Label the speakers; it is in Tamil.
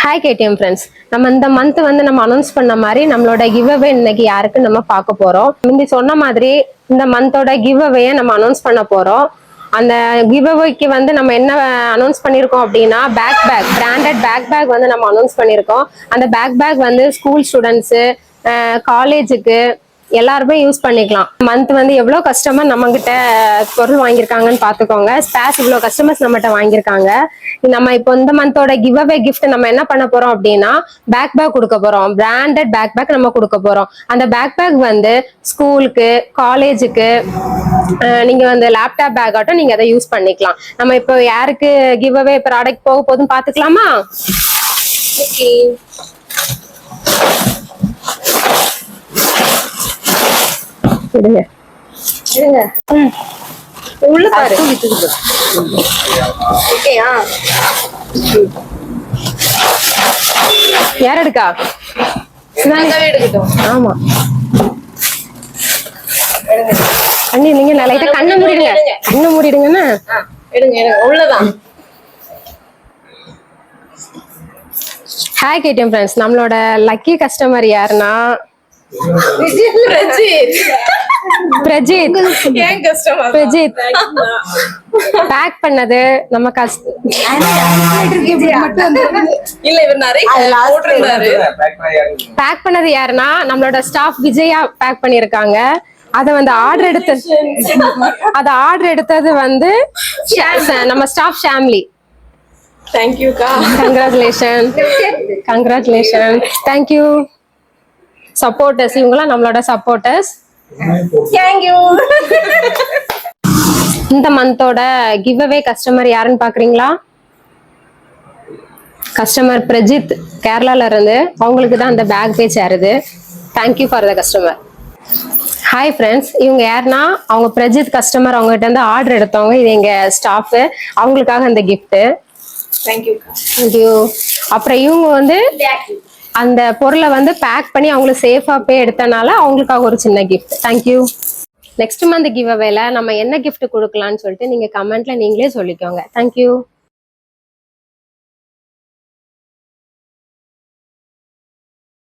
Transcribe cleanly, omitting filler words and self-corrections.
Speaker 1: ஹாய் கேடிஎம் ஃப்ரெண்ட்ஸ், நம்ம இந்த மந்த் வந்து நம்ம அனௌன்ஸ் பண்ண மாதிரி நம்மளோட கிவ் அவே இன்னைக்கு யாருக்கு நம்ம பார்க்க போறோம். முந்தி சொன்ன மாதிரி இந்த மந்தோட கிவ் அவேயை நம்ம அனௌன்ஸ் பண்ண போறோம். அந்த கிவ் அவேக்கு வந்து நம்ம என்ன அனௌன்ஸ் பண்ணியிருக்கோம் அப்படின்னா பிராண்டட் பேக் வந்து நம்ம அனௌன்ஸ் பண்ணியிருக்கோம். அந்த பேக் வந்து ஸ்கூல் ஸ்டூடெண்ட்ஸு, காலேஜுக்கு எல்லாருமே யூஸ் பண்ணிக்கலாம். மந்த் வந்து எவ்வளவு கஸ்டமர் நம்ம கிட்ட பொருள் வாங்கியிருக்காங்கன்னு பாத்துக்கோங்க. ஸ்பேஸ் இவ்வளவு கஸ்டமர்ஸ் நம்மகிட்ட வாங்கியிருக்காங்க. நம்ம இப்போ இந்த மந்தோட கிவ் அவே கிஃப்ட் நம்ம என்ன பண்ண போறோம் அப்படின்னா பேக் கொடுக்க போறோம். பிராண்டட் பேக் நம்ம கொடுக்க போறோம். அந்த பேக் வந்து ஸ்கூலுக்கு, காலேஜுக்கு, நீங்க வந்து லேப்டாப் பேக் ஆட்டும் நீங்க அதை யூஸ் பண்ணிக்கலாம். நம்ம இப்போ யாருக்கு கிவ் அவே ப்ராடக்ட் போக போதுன்னு பாத்துக்கலாமா? உள்ள பாரு. யார் எடுக்கா? ஆமா அண்ணி, நீங்க லைட்டா கண்ணை மூடிடுங்கன்னு உள்ளதான். ஹாய் கேடிஎம் ஃப்ரெண்ட்ஸ், நம்மளோட லக்கி கஸ்டமர் யாருன்னா பிரஜித். பேக் பண்ணது நம்ம பேக் பண்ணது யாருன்னா நம்மளோட ஸ்டாஃப் விஜயா பேக் பண்ணிருக்காங்க. அத வந்து ஆர்டர் எடுத்தது வந்து நம்ம staff Shamli. Congratulation. Thank you. Supporters இவங்களாம் நம்மளோட சப்போர்ட்டர்ஸ். இந்த மந்தோட கிவ் அவே கஸ்டமர் யாருன்னு பாக்குறீங்களா? கஸ்டமர் பிரஜித், கேரளால இருந்து. அவங்களுக்கு தான் அந்த பேக் பேஜ் சேருது. Thank you for the customer. Hi friends, இவங்க யாருன்னா அவங்க பிரஜித் கஸ்டமர். அவங்ககிட்ட இருந்து ஆர்டர் எடுத்தவங்க. இது எங்க ஸ்டாஃப். அவங்களுக்காக அந்த கிஃப்ட். தேங்க்யூ. அப்புறம் இவங்க வந்து அந்த பொருளை வந்து பேக் பண்ணி அவங்களுக்கு சேஃபா போய் எடுத்தனால அவங்களுக்காக ஒரு சின்ன gift. Thank you. Next month give அவேல நம்ம என்ன கிஃப்ட் கொடுக்கலாம்னு சொல்லிட்டு நீங்க கமெண்ட்ல நீங்களே சொல்லிக்கோங்க. தேங்க்யூ.